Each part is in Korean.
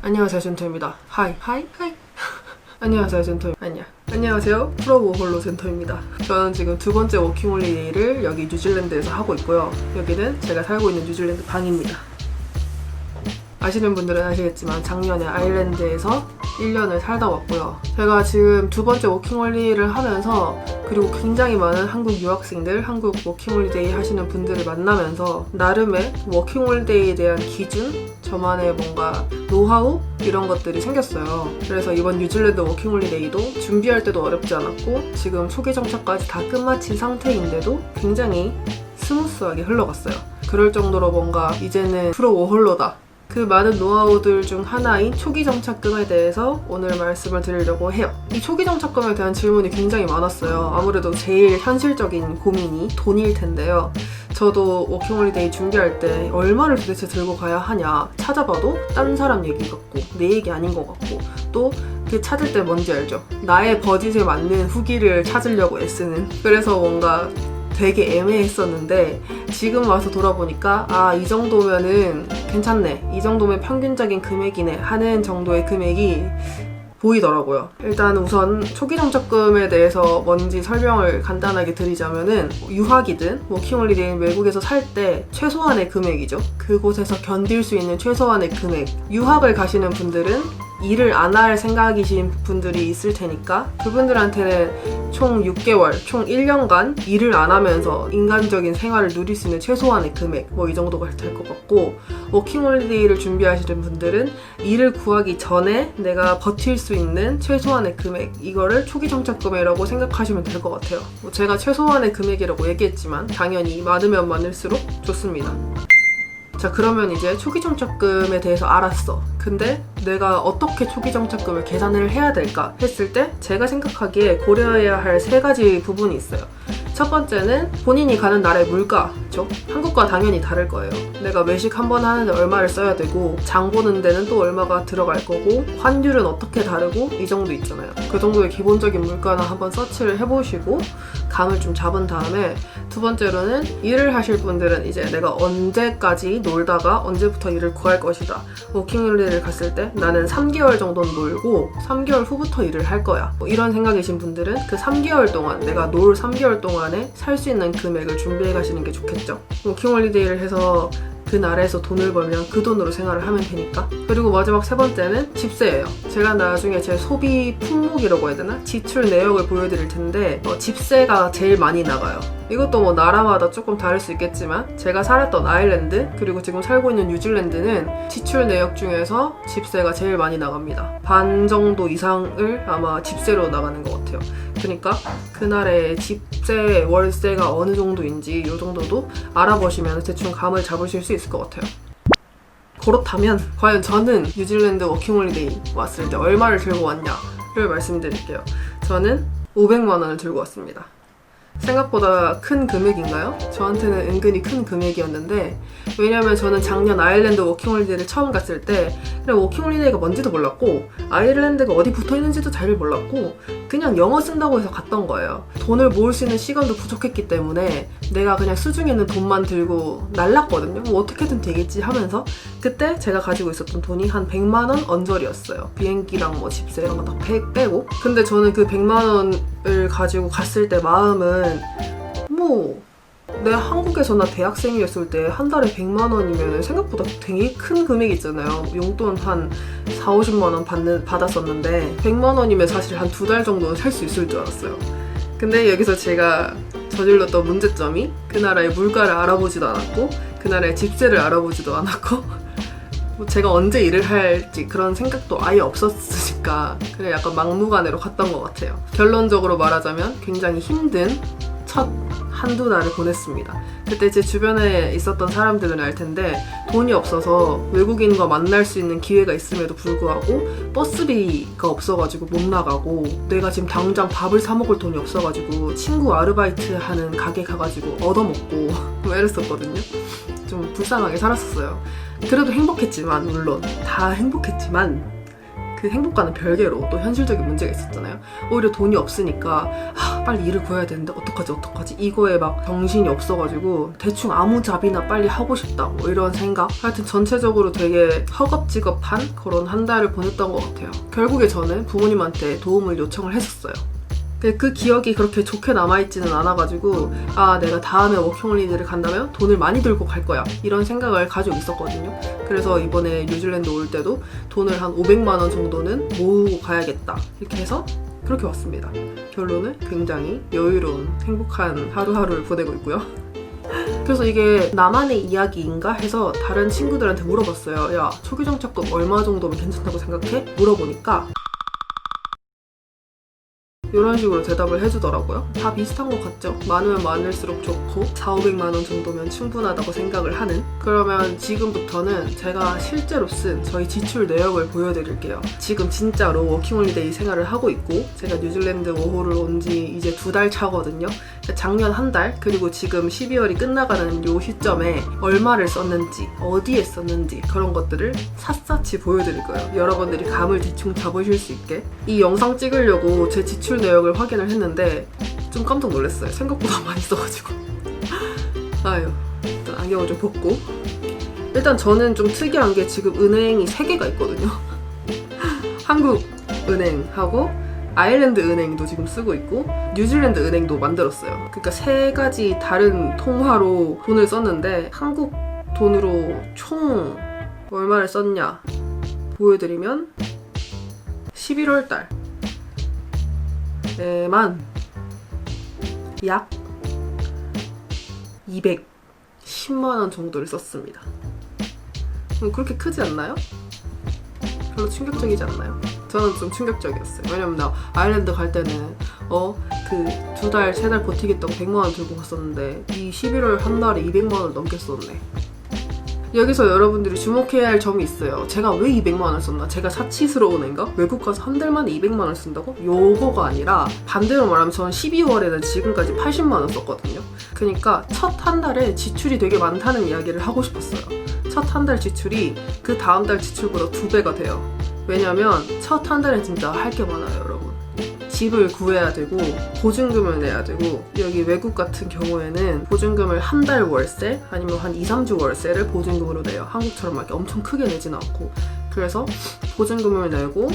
안녕하세요, 젠토입니다. 하이. 안녕하세요, 젠토입니다. 안녕하세요, 프로워홀로 젠토입니다. 저는 지금 두 번째 워킹홀리데이를 여기 뉴질랜드에서 하고 있고요. 여기는 제가 살고 있는 뉴질랜드 방입니다. 아시는 분들은 아시겠지만 작년에 아일랜드에서 1년을 살다 왔고요. 제가 지금 두 번째 워킹홀리데이를 하면서 그리고 굉장히 많은 한국 유학생들, 한국 워킹홀리데이 하시는 분들을 만나면서 나름의 워킹홀리데이에 대한 기준, 저만의 뭔가 노하우? 이런 것들이 생겼어요. 그래서 이번 뉴질랜드 워킹홀리데이도 준비할 때도 어렵지 않았고 지금 초기 정착까지 다 끝마친 상태인데도 굉장히 스무스하게 흘러갔어요. 그럴 정도로 뭔가 이제는 프로 워홀러다. 그 많은 노하우들 중 하나인 초기 정착금에 대해서 오늘 말씀을 드리려고 해요. 이 초기 정착금에 대한 질문이 굉장히 많았어요. 아무래도 제일 현실적인 고민이 돈일 텐데요. 저도 워킹홀리데이 준비할 때 얼마를 도대체 들고 가야 하냐 찾아봐도 딴 사람 얘기 같고 내 얘기 아닌 것 같고 또 그 찾을 때 뭔지 알죠? 나의 버짓에 맞는 후기를 찾으려고 애쓰는, 그래서 뭔가 되게 애매했었는데 지금 와서 돌아보니까 이 정도면은 괜찮네, 이 정도면 평균적인 금액이네 하는 정도의 금액이 보이더라고요. 일단 우선 초기 정착금에 대해서 뭔지 설명을 간단하게 드리자면은 유학이든 워킹홀리데이는 외국에서 살 때 최소한의 금액이죠. 그곳에서 견딜 수 있는 최소한의 금액. 유학을 가시는 분들은 일을 안 할 생각이신 분들이 있을 테니까 그분들한테는 총 6개월, 총 1년간 일을 안 하면서 인간적인 생활을 누릴 수 있는 최소한의 금액, 뭐 이 정도가 될 것 같고, 워킹홀리데이를 준비하시는 분들은 일을 구하기 전에 내가 버틸 수 있는 최소한의 금액, 이거를 초기 정착금이라고 생각하시면 될 것 같아요. 제가 최소한의 금액이라고 얘기했지만 당연히 많으면 많을수록 좋습니다. 자, 그러면 이제 초기 정착금에 대해서 알았어. 근데 내가 어떻게 초기 정착금을 계산을 해야 될까 했을 때 제가 생각하기에 고려해야 할 3가지 부분이 있어요. 첫 번째는 본인이 가는 나라의 물가죠. 한국과 당연히 다를 거예요. 내가 외식 한 번 하는데 얼마를 써야 되고 장 보는 데는 또 얼마가 들어갈 거고 환율은 어떻게 다르고 이 정도 있잖아요. 그 정도의 기본적인 물가나 한번 서치를 해보시고 감을 좀 잡은 다음에, 두 번째로는 일을 하실 분들은 이제 내가 언제까지 놀다가 언제부터 일을 구할 것이다. 워킹홀리데이를 갔을 때 나는 3개월 정도는 놀고 3개월 후부터 일을 할 거야. 이런 생각이신 분들은 그 3개월 동안, 내가 놀 3개월 동안에 살 수 있는 금액을 준비해 가시는 게 좋겠죠. 워킹홀리데이를 해서 그 나라에서 돈을 벌면 그 돈으로 생활을 하면 되니까. 그리고 마지막 3번째는 집세예요. 제가 나중에 제 소비 품목이라고 해야 되나? 지출 내역을 보여드릴 텐데 집세가 제일 많이 나가요. 이것도 뭐 나라마다 조금 다를 수 있겠지만 제가 살았던 아일랜드 그리고 지금 살고 있는 뉴질랜드는 지출 내역 중에서 집세가 제일 많이 나갑니다. 반 정도 이상을 아마 집세로 나가는 것 같아요. 그러니까 그 나라의 집세, 월세가 어느 정도인지 이 정도도 알아보시면 대충 감을 잡으실 수 있을 것 같아요. 그렇다면 과연 저는 뉴질랜드 워킹홀리데이 왔을 때 얼마를 들고 왔냐를 말씀드릴게요. 저는 500만 원을 들고 왔습니다. 생각보다 큰 금액인가요? 저한테는 은근히 큰 금액이었는데, 왜냐면 저는 작년 아일랜드 워킹홀리데이를 처음 갔을 때 그냥 워킹홀리데이가 뭔지도 몰랐고 아일랜드가 어디 붙어있는지도 잘 몰랐고 그냥 영어 쓴다고 해서 갔던 거예요. 돈을 모을 수 있는 시간도 부족했기 때문에 내가 그냥 수중에 있는 돈만 들고 날랐거든요. 뭐 어떻게든 되겠지 하면서. 그때 제가 가지고 있었던 돈이 한 100만 원 언저리였어요. 비행기랑 뭐 집세 이런 거 다 빼고. 근데 저는 그 100만 원을 가지고 갔을 때 마음은 내가 한국에서나 대학생이었을 때 한 달에 100만 원이면 생각보다 되게 큰 금액 있잖아요. 용돈 한 4, 50만 원 받았었는데 100만 원이면 사실 한 2달 정도는 살 수 있을 줄 알았어요. 근데 여기서 제가 저질렀던 문제점이 그 나라의 물가를 알아보지도 않았고 그 나라의 집세를 알아보지도 않았고 제가 언제 일을 할지 그런 생각도 아예 없었으니까 그냥 약간 막무가내로 갔던 것 같아요. 결론적으로 말하자면 굉장히 힘든 첫 한두 달을 보냈습니다. 그때 제 주변에 있었던 사람들은 알 텐데 돈이 없어서 외국인과 만날 수 있는 기회가 있음에도 불구하고 버스비가 없어가지고 못 나가고, 내가 지금 당장 밥을 사 먹을 돈이 없어가지고 친구 아르바이트 하는 가게 가가지고 얻어먹고 뭐 이랬었거든요. 좀 불쌍하게 살았었어요. 그래도 행복했지만, 물론 다 행복했지만 그 행복과는 별개로 또 현실적인 문제가 있었잖아요. 오히려 돈이 없으니까 빨리 일을 구해야 되는데 어떡하지 이거에 막 정신이 없어가지고 대충 아무 잡이나 빨리 하고 싶다 뭐 이런 생각. 하여튼 전체적으로 되게 허겁지겁한 그런 한 달을 보냈던 것 같아요. 결국에 저는 부모님한테 도움을 요청을 했었어요. 그 기억이 그렇게 좋게 남아있지는 않아가지고 내가 다음에 워킹홀리데이를 간다면 돈을 많이 들고 갈 거야 이런 생각을 가지고 있었거든요. 그래서 이번에 뉴질랜드 올 때도 돈을 한 500만 원 정도는 모으고 가야겠다 이렇게 해서 그렇게 왔습니다. 결론은 굉장히 여유로운 행복한 하루하루를 보내고 있고요. 그래서 이게 나만의 이야기인가 해서 다른 친구들한테 물어봤어요. 야, 초기정착금 얼마 정도면 괜찮다고 생각해? 물어보니까 이런 식으로 대답을 해주더라고요. 다 비슷한 것 같죠? 많으면 많을수록 좋고 400~500만 원 정도면 충분하다고 생각을 하는. 그러면 지금부터는 제가 실제로 쓴 저희 지출 내역을 보여드릴게요. 지금 진짜로 워킹홀리데이 생활을 하고 있고 제가 뉴질랜드 5호를 온 지 이제 2달 차거든요. 작년 한 달 그리고 지금 12월이 끝나가는 요 시점에 얼마를 썼는지 어디에 썼는지 그런 것들을 샅샅이 보여드릴 거예요. 여러분들이 감을 대충 잡으실 수 있게. 이 영상 찍으려고 제 지출 내역을 확인을 했는데 좀 깜짝 놀랐어요. 생각보다 많이 써가지고. 아유, 일단 안경을 좀 벗고. 일단 저는 좀 특이한 게 지금 은행이 3개가 있거든요. 한국은행하고 아일랜드 은행도 지금 쓰고 있고 뉴질랜드 은행도 만들었어요. 그러니까 3가지 다른 통화로 돈을 썼는데 한국 돈으로 총 얼마를 썼냐 보여드리면 11월 달에만 약 210만 원 정도를 썼습니다. 그렇게 크지 않나요? 별로 충격적이지 않나요? 저는 좀 충격적이었어요. 왜냐면 나 아일랜드 갈 때는 그 2달, 3달 버티겠다고 100만 원 들고 갔었는데 이 11월 한 달에 200만 원을 넘게 썼네. 여기서 여러분들이 주목해야 할 점이 있어요. 제가 왜 200만 원을 썼나? 제가 사치스러운 애인가? 외국 가서 한 달 만에 200만 원을 쓴다고? 요거가 아니라 반대로 말하면 저는 12월에는 지금까지 80만 원 썼거든요. 그러니까 첫 한 달에 지출이 되게 많다는 이야기를 하고 싶었어요. 첫 한 달 지출이 그 다음 달 지출보다 2배가 돼요. 왜냐면 첫 한 달에 진짜 할 게 많아요, 여러분. 집을 구해야 되고 보증금을 내야 되고 여기 외국 같은 경우에는 보증금을 한 달 월세 아니면 한 2~3주 월세를 보증금으로 내요. 한국처럼 막 엄청 크게 내진 않고. 그래서 보증금을 내고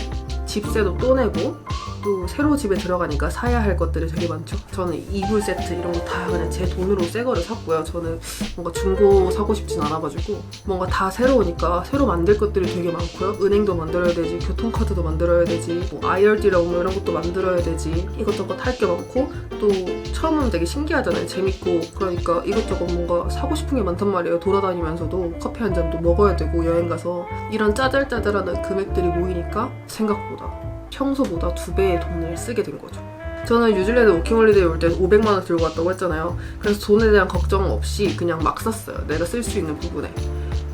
집세도 또 내고 또 새로 집에 들어가니까 사야 할 것들이 되게 많죠. 저는 이불 세트 이런 거 다 그냥 제 돈으로 새 거를 샀고요. 저는 뭔가 중고 사고 싶진 않아가지고 뭔가 다 새로우니까 새로 만들 것들이 되게 많고요. 은행도 만들어야 되지, 교통카드도 만들어야 되지, 뭐 IRD라고 뭐 이런 것도 만들어야 되지, 이것저것 할 게 많고 또 처음은 되게 신기하잖아요. 재밌고. 그러니까 이것저것 뭔가 사고 싶은 게 많단 말이에요. 돌아다니면서도 커피 한 잔도 먹어야 되고 여행 가서 이런 짜잘짜잘한 금액들이 모이니까 생각보다 평소보다 2배의 돈을 쓰게 된 거죠. 저는 뉴질랜드 워킹홀리데이 올 때 500만 원 들고 왔다고 했잖아요. 그래서 돈에 대한 걱정 없이 그냥 막 샀어요. 내가 쓸 수 있는 부분에.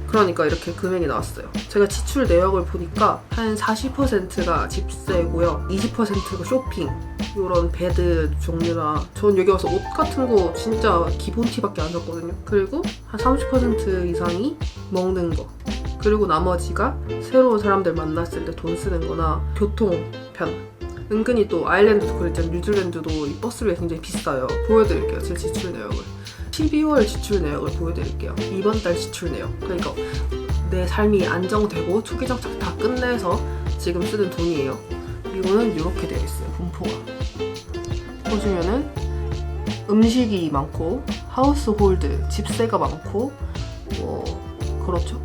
그러니까 이렇게 금액이 나왔어요. 제가 지출 내역을 보니까 한 40%가 집세고요. 20%가 쇼핑, 이런 베드 종류나 전 여기 와서 옷 같은 거 진짜 기본 티밖에 안 샀거든요. 그리고 한 30% 이상이 먹는 거. 그리고 나머지가 새로운 사람들 만났을 때 돈 쓰는 거나 교통편. 은근히 또 아일랜드도 그랬잖아요. 뉴질랜드도 이 버스비가 굉장히 비싸요. 보여드릴게요. 제 지출 내역을. 12월 지출 내역을 보여드릴게요. 이번 달 지출 내역. 그러니까 내 삶이 안정되고 초기 정착 다 끝내서 지금 쓰는 돈이에요. 이거는 이렇게 되어 있어요. 분포가. 보시면은 음식이 많고 하우스홀드, 집세가 많고 그렇죠.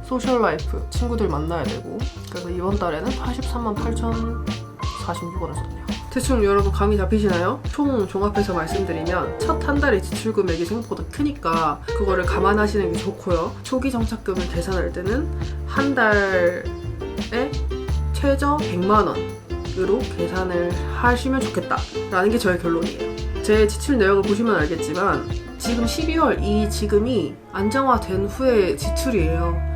소셜 라이프, 친구들 만나야 되고. 그래서 이번 달에는 83만 8,046원을 썼네요. 대충 여러분 감이 잡히시나요? 총 종합해서 말씀드리면 첫 한 달의 지출 금액이 생각보다 크니까 그거를 감안하시는 게 좋고요. 초기 정착금을 계산할 때는 한 달에 최저 100만 원으로 계산을 하시면 좋겠다라는 게 저의 결론이에요. 제 지출 내역을 보시면 알겠지만 지금 12월 이 지금이 안정화된 후의 지출이에요.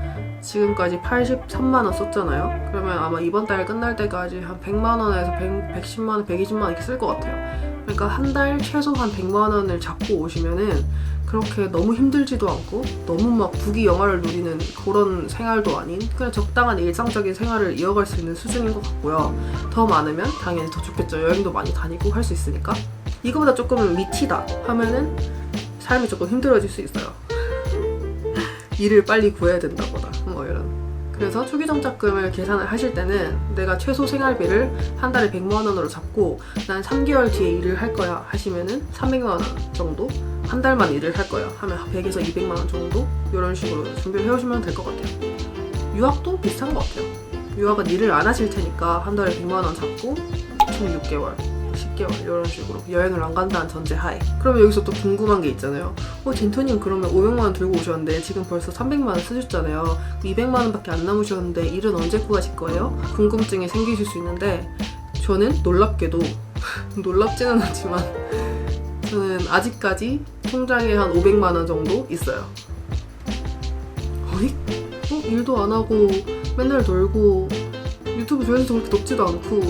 지금까지 83만 원 썼잖아요. 그러면 아마 이번 달 끝날 때까지 한 100만 원에서 110만 원, 120만 원 이렇게 쓸 것 같아요. 그러니까 한 달 최소한 100만 원을 잡고 오시면은 그렇게 너무 힘들지도 않고 너무 막 부귀영화를 누리는 그런 생활도 아닌 그냥 적당한 일상적인 생활을 이어갈 수 있는 수준인 것 같고요. 더 많으면 당연히 더 좋겠죠. 여행도 많이 다니고 할 수 있으니까. 이거보다 조금 밑이다 하면은 삶이 조금 힘들어질 수 있어요. 일을 빨리 구해야 된다거나 뭐 이런. 그래서 초기정착금을 계산을 하실 때는 내가 최소 생활비를 한 달에 100만 원으로 잡고 난 3개월 뒤에 일을 할 거야 하시면은 300만 원 정도? 한 달만 일을 할 거야 하면 100에서 200만 원 정도? 이런 식으로 준비를 해오시면 될 것 같아요. 유학도 비슷한 것 같아요. 유학은 일을 안 하실 테니까 한 달에 100만 원 잡고 총 6개월 10개월 이런 식으로 여행을 안 간다는 전제 하에. 그러면 여기서 또 궁금한 게 있잖아요. 젠토님 그러면 500만 원 들고 오셨는데 지금 벌써 300만 원 쓰셨잖아요. 200만 원밖에 안 남으셨는데 일은 언제 구하실 거예요? 궁금증이 생기실 수 있는데 저는 놀랍게도 놀랍지는 않지만 저는 아직까지 통장에 한 500만 원 정도 있어요. 어이? 일도 안 하고 맨날 놀고 유튜브 조회수도 그렇게 높지도 않고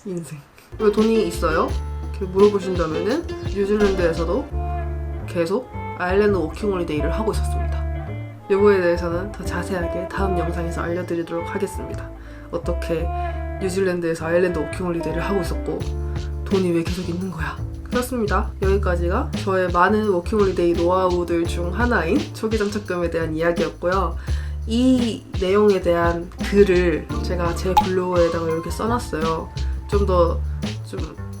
인생. 왜 돈이 있어요? 이렇게 물어보신다면은 뉴질랜드에서도 계속 아일랜드 워킹홀리데이를 하고 있었습니다. 이거에 대해서는 더 자세하게 다음 영상에서 알려드리도록 하겠습니다. 어떻게 뉴질랜드에서 아일랜드 워킹홀리데이를 하고 있었고 돈이 왜 계속 있는 거야. 그렇습니다. 여기까지가 저의 많은 워킹홀리데이 노하우들 중 하나인 초기정착금에 대한 이야기였고요. 이 내용에 대한 글을 제가 제 블로그에다가 이렇게 써놨어요.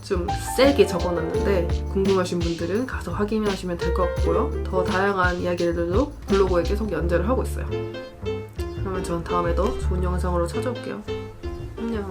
좀 세게 적어놨는데 궁금하신 분들은 가서 확인하시면 될 것 같고요. 더 다양한 이야기들도 블로그에 계속 연재를 하고 있어요. 그러면 전 다음에 더 좋은 영상으로 찾아올게요. 안녕.